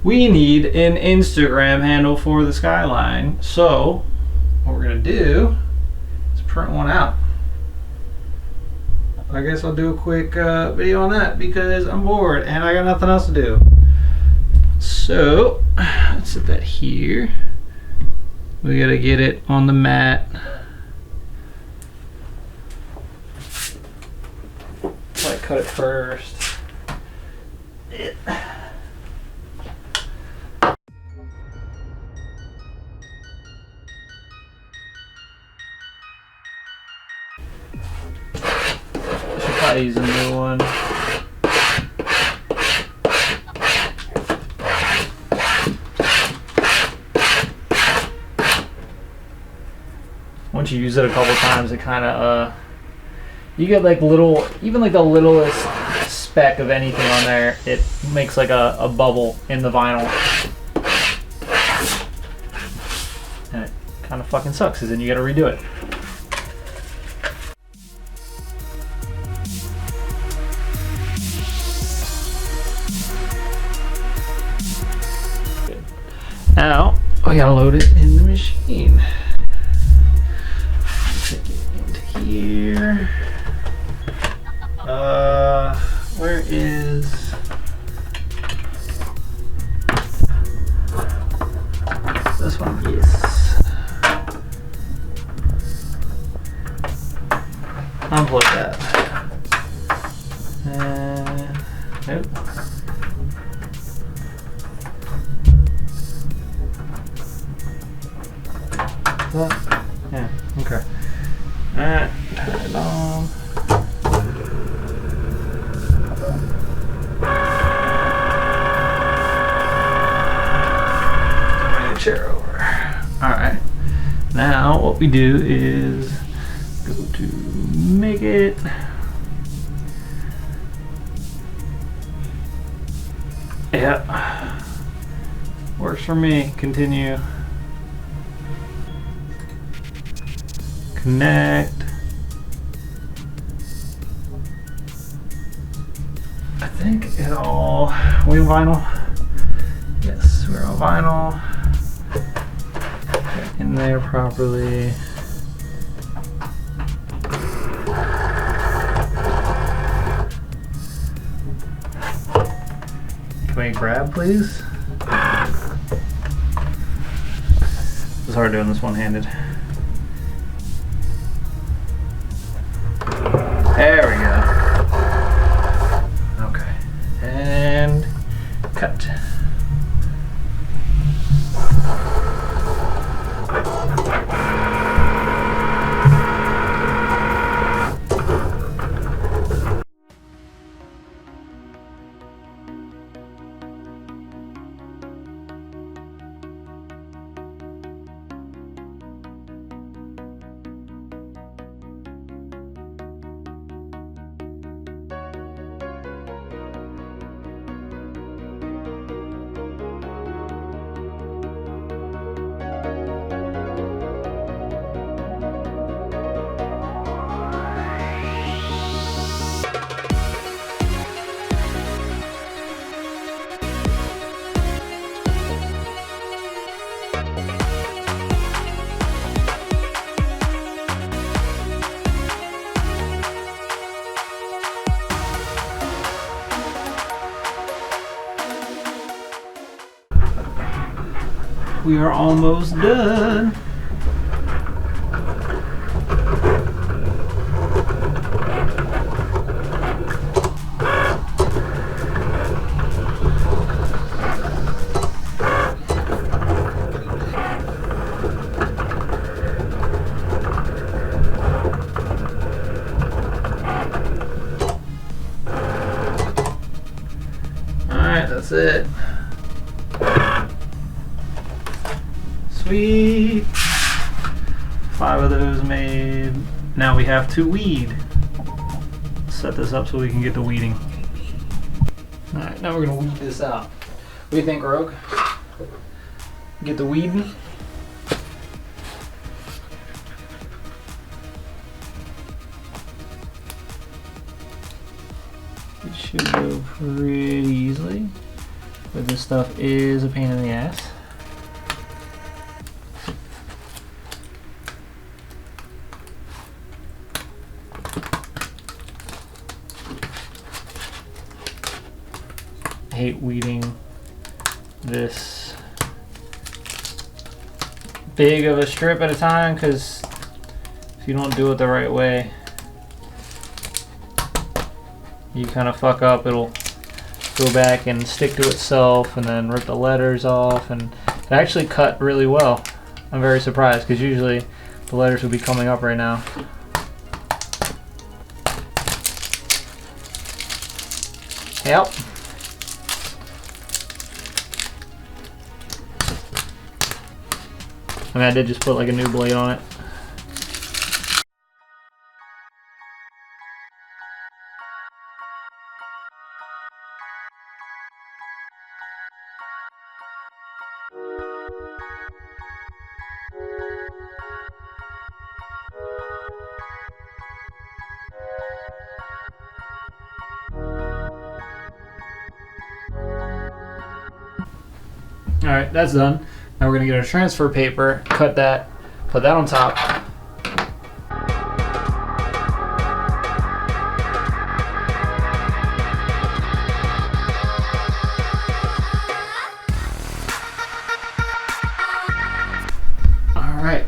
we need an Instagram handle for the skyline. So what we're gonna do is print one out. I guess I'll do a quick video on that because I'm bored and I got nothing else to do. So let's set that here. We gotta get it on the mat. So I cut it first. Should probably use a new one. Once you use it a couple times, it kind of you get like little, even like the littlest speck of anything on there, it makes like a bubble in the vinyl, and it kind of fucking sucks because then you got to redo it. Now we gotta load it in the machine. Take it into here. Where is this one? Yes. Unplug that. Nope. Yeah, okay. Alright, turn it on. Bring the chair over. Alright. Now what we do is go to make it. Yep. Works for me. Continue. Connect. I think it all. We on vinyl? Yes, we're on vinyl. Get in there properly. Can we grab, please? It's hard doing this one-handed. There we go. Okay. And cut. We are almost done. Alright, that's it. Sweet. 5 of those made. Now we have to weed. Set this up so we can get to weeding. Alright, now we're gonna weed this out. What do you think, Rogue? Get the weeding? It should go pretty easily with this stuff is a pain in the ass. I hate weeding this big of a strip at a time, because if you don't do it the right way, you kind of fuck up. It'll go back and stick to itself and then rip the letters off, and it actually cut really well. I'm very surprised, because usually the letters would be coming up right now. Yep. I mean, I did just put like a new blade on it. Alright, that's done. Now we're going to get our transfer paper, cut that, put that on top. Alright,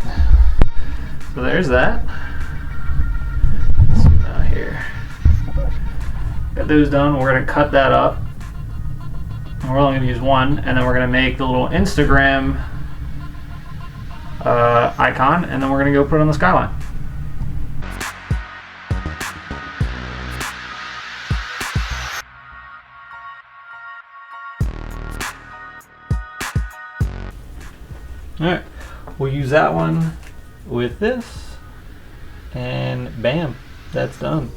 so there's that. Let's see now here. Got those done. We're going to cut that up. We're only going to use one, and then we're going to make the little Instagram icon, and then we're going to go put it on the skyline. Alright, we'll use that one with this, and bam, that's done.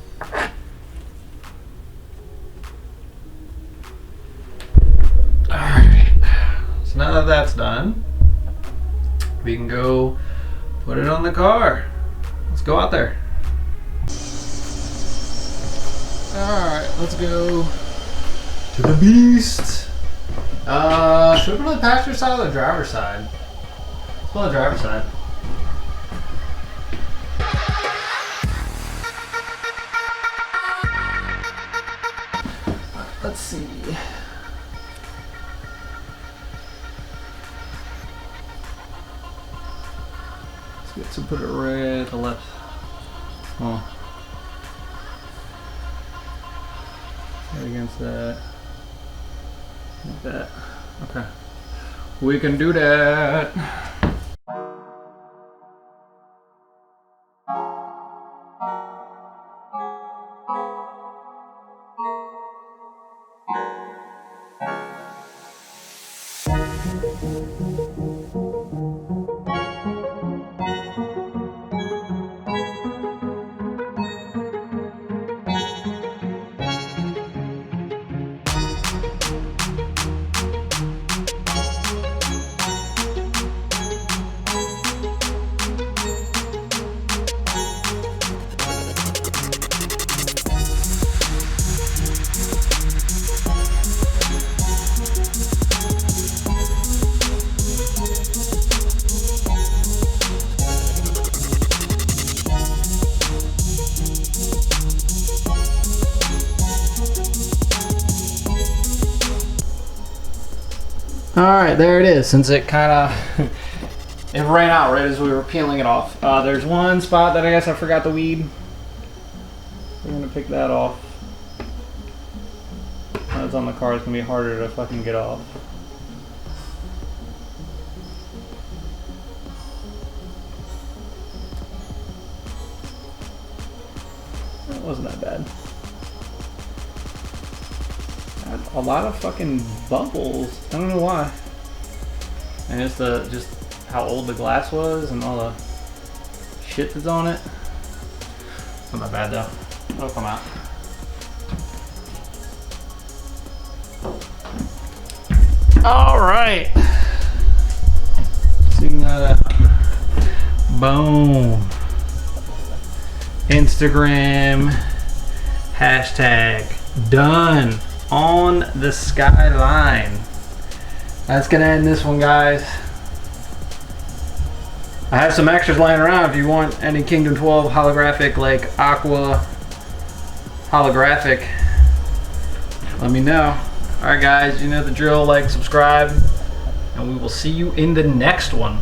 So now that that's done, we can go put it on the car. Let's go out there. Alright, let's go to the beast. Should we put on the passenger side or the driver's side? Let's put on the driver's side. Let's see. So put it right at the left. Oh. Right against that. Like that. Okay. We can do that. Alright, there it is. Since it kind of it ran out right as we were peeling it off. There's one spot that I guess I forgot to weed. We're going to pick that off. Now it's on the car, it's going to be harder to fucking get off. That wasn't that bad. A lot of fucking bubbles. I don't know why. And it's just how old the glass was and all the shit that's on it. It's not that bad though. It'll come out. Alright. Zoom that out. Boom. Instagram hashtag done on the skyline. That's gonna end this one, guys. I have some extras lying around if you want any Kingdom 12 holographic, like Aqua holographic. Let me know. Alright guys, you know the drill, like, subscribe, and we will see you in the next one.